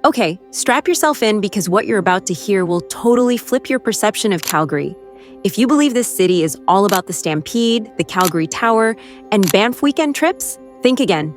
Okay, strap yourself in because what you're about to hear will totally flip your perception of Calgary. If you believe this city is all about the Stampede, the Calgary Tower, and Banff weekend trips, think again.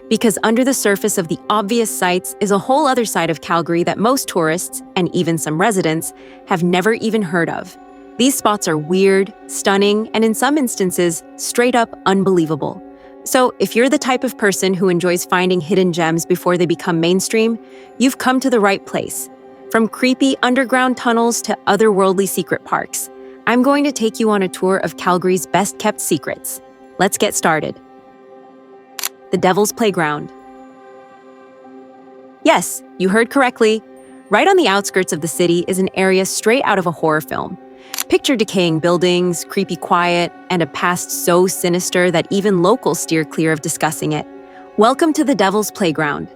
Because under the surface of the obvious sights is a whole other side of Calgary that most tourists, and even some residents, have never even heard of. These spots are weird, stunning, and in some instances, straight up unbelievable. So, if you're the type of person who enjoys finding hidden gems before they become mainstream, you've come to the right place. From creepy underground tunnels to otherworldly secret parks, I'm going to take you on a tour of Calgary's best-kept secrets. Let's get started. The Devil's Playground. Yes, you heard correctly. Right on the outskirts of the city is an area straight out of a horror film. Picture decaying buildings, creepy quiet, and a past so sinister that even locals steer clear of discussing it. Welcome to the Devil's Playground.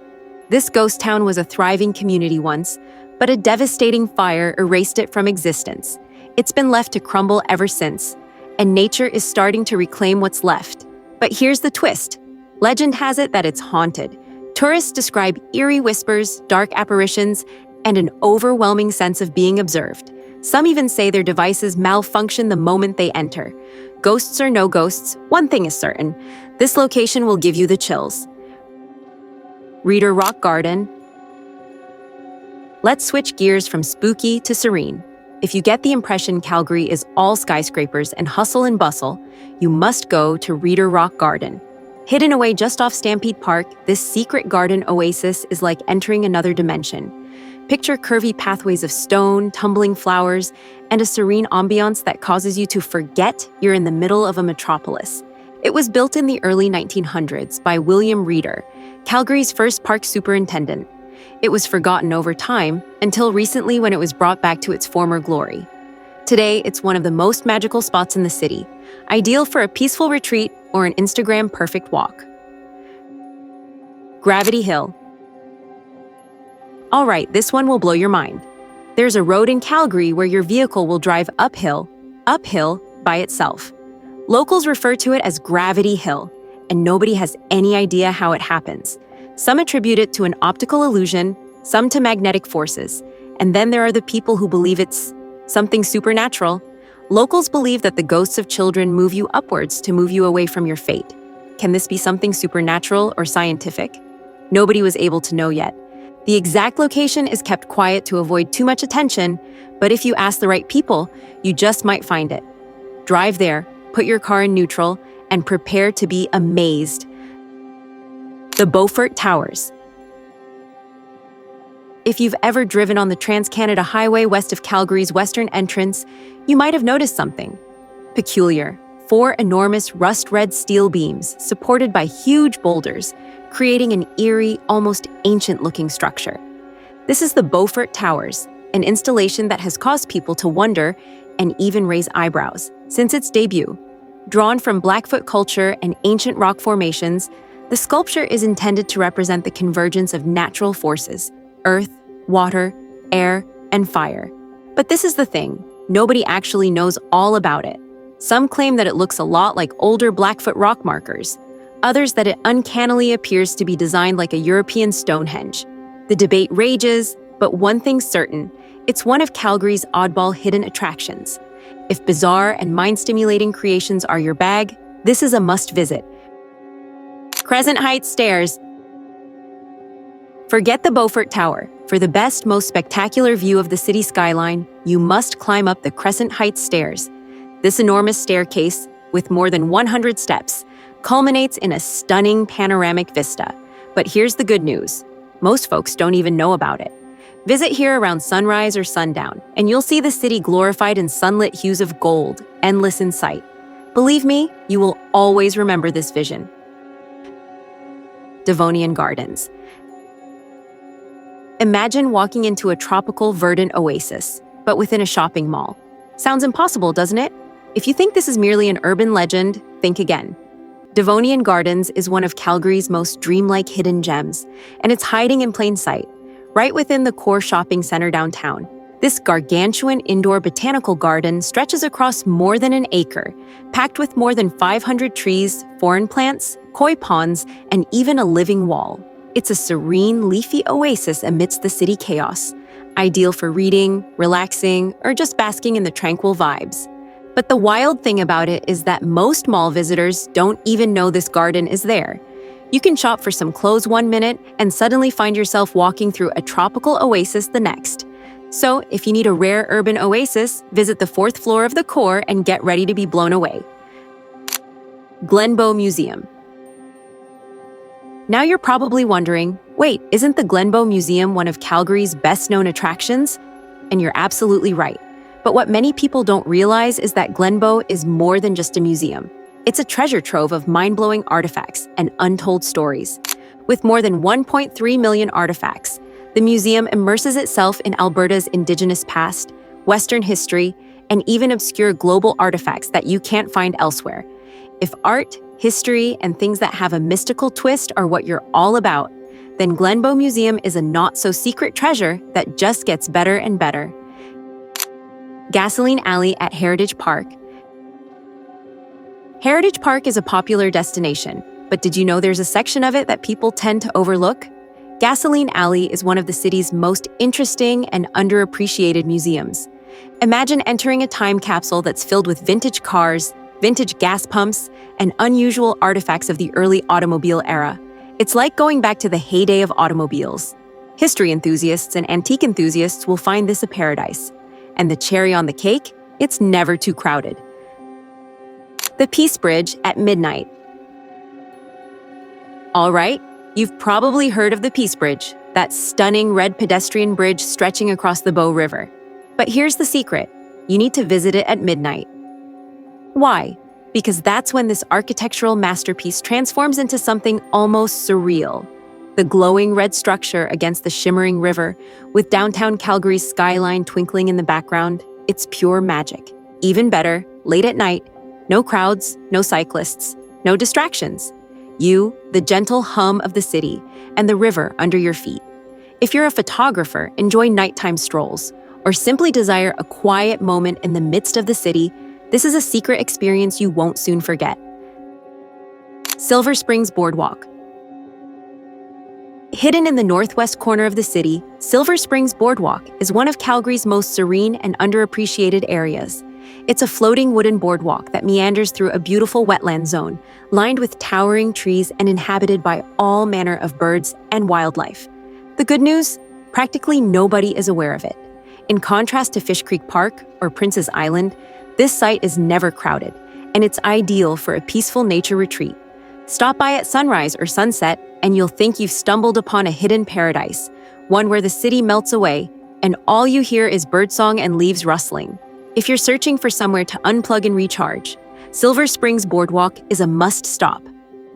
This ghost town was a thriving community once, but a devastating fire erased it from existence. It's been left to crumble ever since, and nature is starting to reclaim what's left. But here's the twist. Legend has it that it's haunted. Tourists describe eerie whispers, dark apparitions, and an overwhelming sense of being observed. Some even say their devices malfunction the moment they enter. Ghosts or no ghosts, one thing is certain. This location will give you the chills. Reader Rock Garden. Let's switch gears from spooky to serene. If you get the impression Calgary is all skyscrapers and hustle and bustle, you must go to Reader Rock Garden. Hidden away just off Stampede Park, this secret garden oasis is like entering another dimension. Picture curvy pathways of stone, tumbling flowers, and a serene ambiance that causes you to forget you're in the middle of a metropolis. It was built in the early 1900s by William Reader, Calgary's first park superintendent. It was forgotten over time until recently when it was brought back to its former glory. Today, it's one of the most magical spots in the city, ideal for a peaceful retreat or an Instagram-perfect walk. Gravity Hill. All right, this one will blow your mind. There's a road in Calgary where your vehicle will drive uphill by itself. Locals refer to it as Gravity Hill, and nobody has any idea how it happens. Some attribute it to an optical illusion, some to magnetic forces, and then there are the people who believe it's something supernatural. Locals believe that the ghosts of children move you upwards to move you away from your fate. Can this be something supernatural or scientific? Nobody was able to know yet. The exact location is kept quiet to avoid too much attention, but if you ask the right people, you just might find it. Drive there, put your car in neutral, and prepare to be amazed. The Beaufort Towers. If you've ever driven on the Trans-Canada Highway west of Calgary's western entrance, you might have noticed something peculiar. 4 enormous rust-red steel beams supported by huge boulders, creating an eerie, almost ancient-looking structure. This is the Beaufort Towers, an installation that has caused people to wonder and even raise eyebrows since its debut. Drawn from Blackfoot culture and ancient rock formations, the sculpture is intended to represent the convergence of natural forces: earth, water, air, and fire. But this is the thing, nobody actually knows all about it. Some claim that it looks a lot like older Blackfoot rock markers, others that it uncannily appears to be designed like a European Stonehenge. The debate rages, but one thing's certain, it's one of Calgary's oddball hidden attractions. If bizarre and mind-stimulating creations are your bag, this is a must-visit. Crescent Heights Stairs. Forget the Beaufort Tower. For the best, most spectacular view of the city skyline, you must climb up the Crescent Heights Stairs. This enormous staircase, with more than 100 steps, culminates in a stunning panoramic vista. But here's the good news. Most folks don't even know about it. Visit here around sunrise or sundown, and you'll see the city glorified in sunlit hues of gold, endless in sight. Believe me, you will always remember this vision. Devonian Gardens. Imagine walking into a tropical, verdant oasis, but within a shopping mall. Sounds impossible, doesn't it? If you think this is merely an urban legend, think again. Devonian Gardens is one of Calgary's most dreamlike hidden gems, and it's hiding in plain sight, right within the core shopping center downtown. This gargantuan indoor botanical garden stretches across more than an acre, packed with more than 500 trees, foreign plants, koi ponds, and even a living wall. It's a serene, leafy oasis amidst the city chaos, ideal for reading, relaxing, or just basking in the tranquil vibes. But the wild thing about it is that most mall visitors don't even know this garden is there. You can shop for some clothes one minute and suddenly find yourself walking through a tropical oasis the next. So, if you need a rare urban oasis, visit the fourth floor of the core and get ready to be blown away. Glenbow Museum. Now you're probably wondering, wait, isn't the Glenbow Museum one of Calgary's best-known attractions? And you're absolutely right. But what many people don't realize is that Glenbow is more than just a museum. It's a treasure trove of mind-blowing artifacts and untold stories. With more than 1.3 million artifacts, the museum immerses itself in Alberta's Indigenous past, Western history, and even obscure global artifacts that you can't find elsewhere. If art, history, and things that have a mystical twist are what you're all about, then Glenbow Museum is a not-so-secret treasure that just gets better and better. Gasoline Alley at Heritage Park. Heritage Park is a popular destination, but did you know there's a section of it that people tend to overlook? Gasoline Alley is one of the city's most interesting and underappreciated museums. Imagine entering a time capsule that's filled with vintage cars, vintage gas pumps, and unusual artifacts of the early automobile era. It's like going back to the heyday of automobiles. History enthusiasts and antique enthusiasts will find this a paradise. And the cherry on the cake, it's never too crowded. The Peace Bridge at midnight. All right, you've probably heard of the Peace Bridge, that stunning red pedestrian bridge stretching across the Bow River. But here's the secret. You need to visit it at midnight. Why? Because that's when this architectural masterpiece transforms into something almost surreal. The glowing red structure against the shimmering river, with downtown Calgary's skyline twinkling in the background, it's pure magic. Even better, late at night, no crowds, no cyclists, no distractions. You, the gentle hum of the city, and the river under your feet. If you're a photographer, enjoy nighttime strolls, or simply desire a quiet moment in the midst of the city, this is a secret experience you won't soon forget. Silver Springs Boardwalk. Hidden in the northwest corner of the city, Silver Springs Boardwalk is one of Calgary's most serene and underappreciated areas. It's a floating wooden boardwalk that meanders through a beautiful wetland zone, lined with towering trees and inhabited by all manner of birds and wildlife. The good news? Practically nobody is aware of it. In contrast to Fish Creek Park or Prince's Island, this site is never crowded, and it's ideal for a peaceful nature retreat. Stop by at sunrise or sunset, and you'll think you've stumbled upon a hidden paradise, one where the city melts away, and all you hear is birdsong and leaves rustling. If you're searching for somewhere to unplug and recharge, Silver Springs Boardwalk is a must-stop.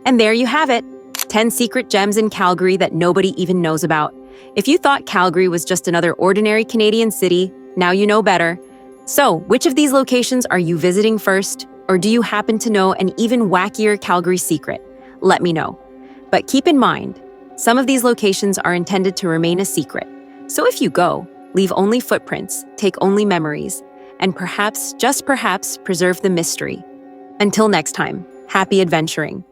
And there you have it, 10 secret gems in Calgary that nobody even knows about. If you thought Calgary was just another ordinary Canadian city, now you know better. So, which of these locations are you visiting first? Or do you happen to know an even wackier Calgary secret? Let me know. But keep in mind, some of these locations are intended to remain a secret. So if you go, leave only footprints, take only memories, and perhaps, just perhaps, preserve the mystery. Until next time, happy adventuring.